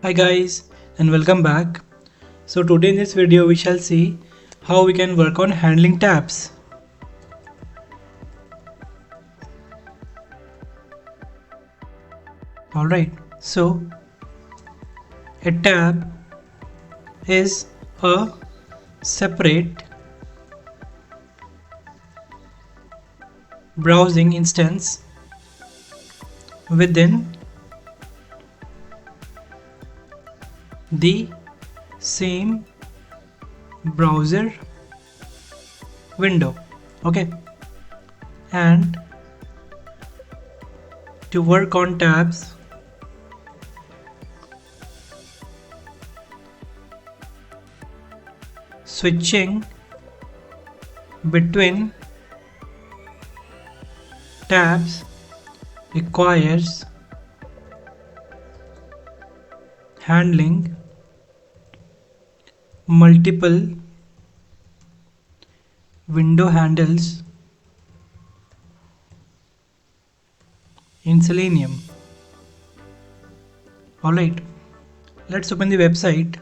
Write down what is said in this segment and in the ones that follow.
Hi guys and welcome back. So today in this video we shall see how we can work on handling tabs. Alright, so a tab is a separate browsing instance within the same browser window. Okay, and to work on tabs, switching between tabs requires handling multiple window handles in Selenium. Alright, let's open the website.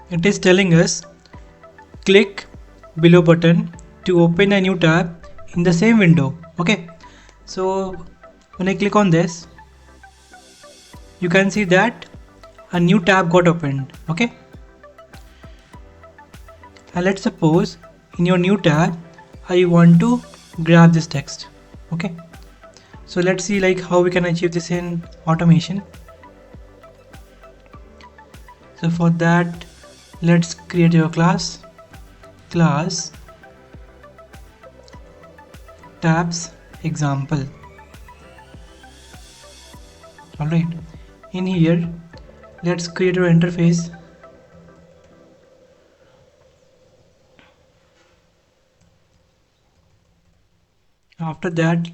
It is telling us click below button to open a new tab in the same window. Okay, so when I click on this, you can see that a new tab got opened. Okay, and let's suppose in your new tab I want to grab this text. Okay, so let's see like how we can achieve this in automation. So for that, let's create your class tabs example. Alright, in here let's create our interface. After that,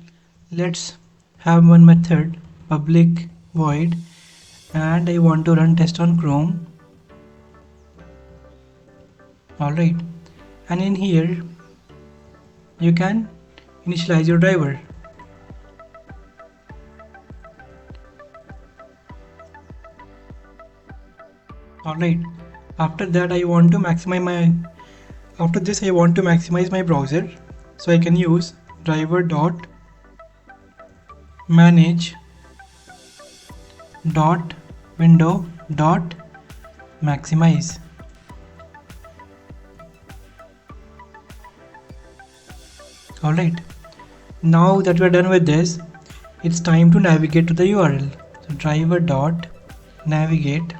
let's have one method public void, and I want to run test on Chrome. Alright, and in here you can initialize your driver. Alright, after that I want to maximize my browser, so I can use driver dot manage dot window dot maximize. Alright, now that we are done with this, it's time to navigate to the URL. So driver dot navigate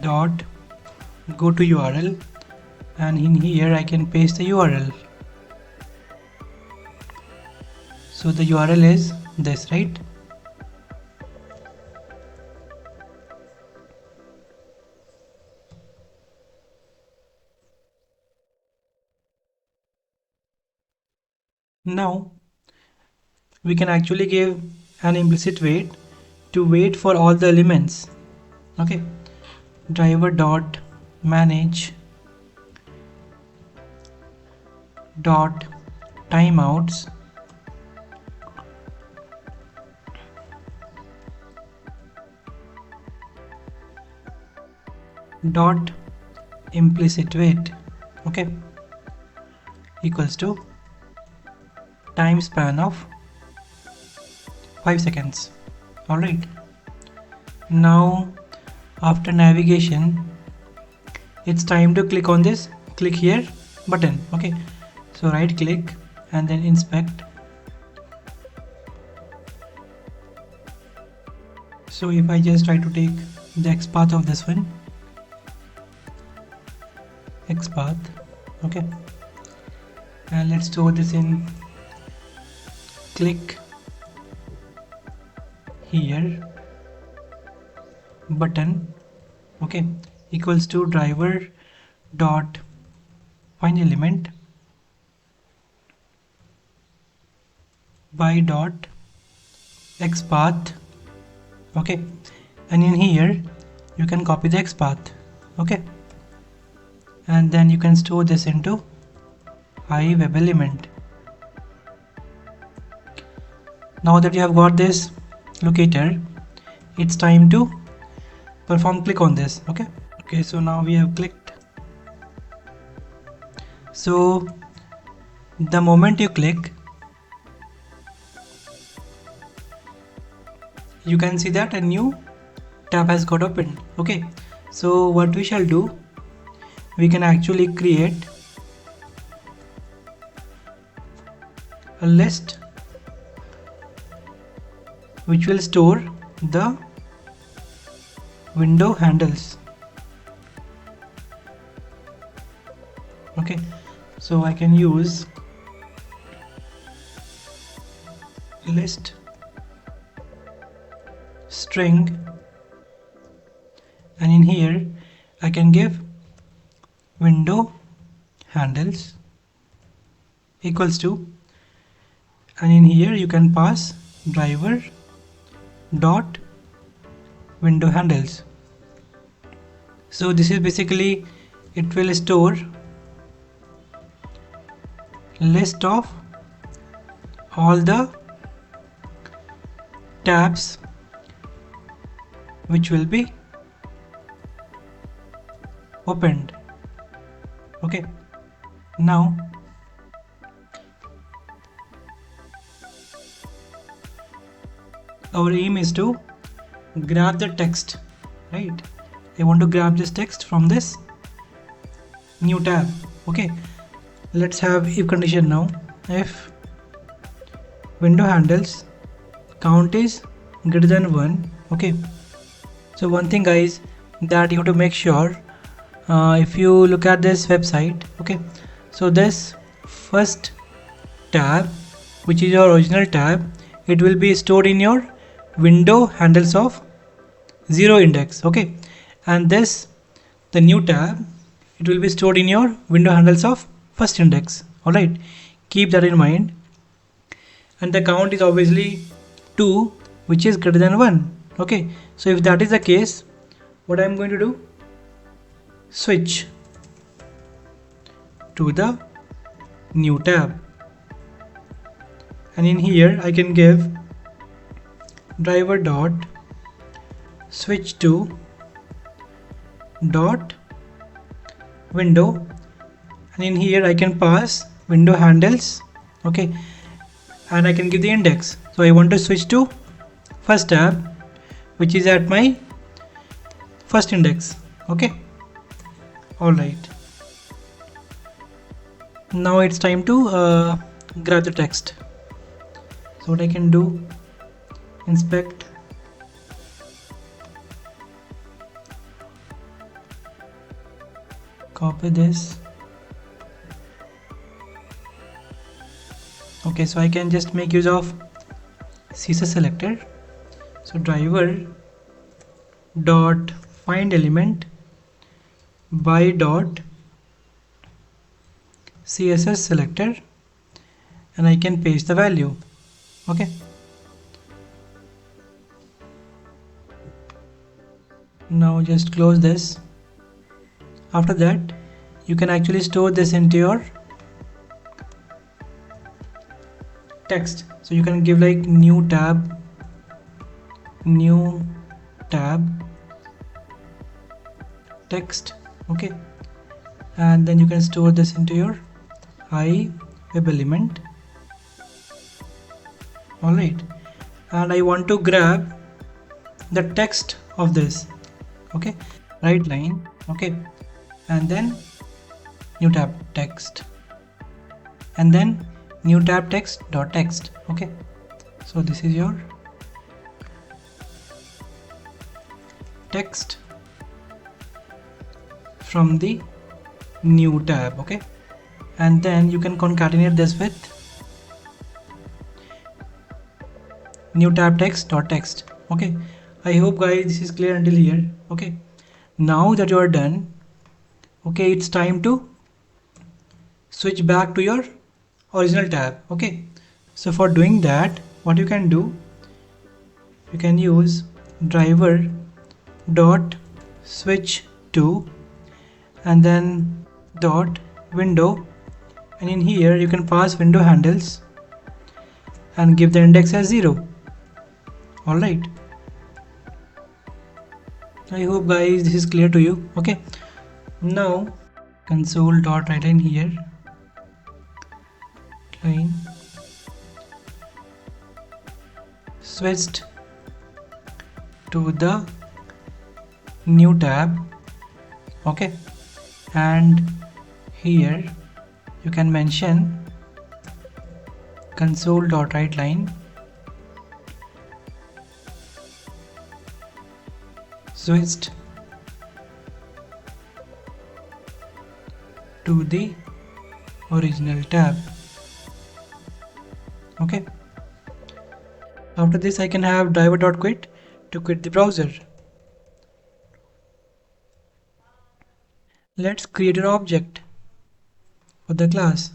dot go to URL, and in here I can paste the URL. So the URL is this, right? Now we can actually give an implicit wait to wait for all the elements. Okay, driver dot manage dot timeouts dot implicit wait, okay, equals to time span of 5 seconds. Alright, now after navigation, it's time to click on this click here button. Okay, so right click and then inspect. So if I just try to take the XPath of this one, XPath, okay, and let's store this in click here button, okay, equals to driver dot find element by dot XPath, okay, and in here you can copy the XPath. Okay, and then you can store this into iWeb element. Now that you have got this locator, it's time to perform click on this. Okay, so now we have clicked. So the moment you click, you can see that a new tab has got opened. Okay, so what we shall do, we can actually create a list which will store the window handles. Okay, so I can use list string, and in here I can give window handles equals to, and in here you can pass driver dot window handles. So this is basically, it will store list of all the tabs which will be opened. Okay, now our aim is to grab the text, right? I want to grab this text from this new tab. Okay, let's have if condition now. If window handles count is greater than 1. Okay, so one thing guys, that you have to make sure, if you look at this website, okay, so this first tab, which is your original tab, it will be stored in your window handles of 0 index. Okay, and this, the new tab, it will be stored in your window handles of first index. All right, keep that in mind. And the count is obviously 2, which is greater than 1. Okay, so if that is the case, what I am going to do, switch to the new tab, and in here I can give driver dot switch to dot window, and in here I can pass window handles. Okay, and I can give the index. So I want to switch to first tab, which is at my first index. Okay, all right, now it's time to grab the text. So what I can do, inspect, copy this. Okay, so I can just make use of CSS selector. So driver dot find element by dot CSS selector, and I can paste the value. Okay, now just close this. After that, you can actually store this into your text. So you can give like new tab text. Okay, and then you can store this into your iWeb element. All right, and I want to grab the text of this. Okay, right line. Okay, and then new tab text, and then new tab text dot text. Okay, so this is your text from the new tab. Okay, and then you can concatenate this with new tab text dot text. Okay, I hope guys this is clear until here. Okay, now that you are done, okay, it's time to switch back to your original tab. Okay, so for doing that, what you can do, you can use driver dot switch to, and then dot window, and in here you can pass window handles and give the index as 0. Alright, I hope guys this is clear to you. Okay, now console dot write line here, line switched to the new tab. Okay, and here you can mention console dot write line switched to the original tab. Okay, after this I can have driver.quit to quit the browser. Let's create an object for the class.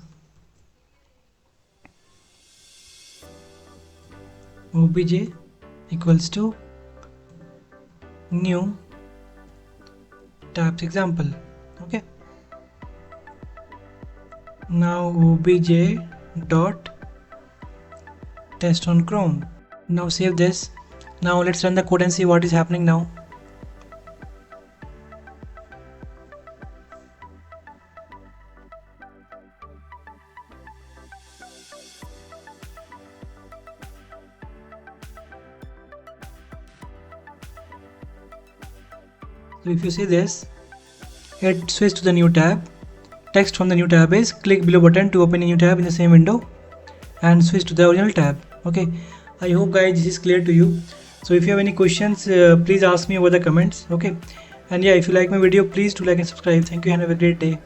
Obj equals to new tabs example. Okay, now obj dot test on Chrome. Now save this. Now let's run the code and see what is happening now. So if you see this, it switched to the new tab. Text from the new tab is click below button to open a new tab in the same window and switch to the original tab. Okay, I hope guys this is clear to you. So if you have any questions, please ask me over the comments. Okay, and yeah, if you like my video, please do like and subscribe. Thank you and have a great day.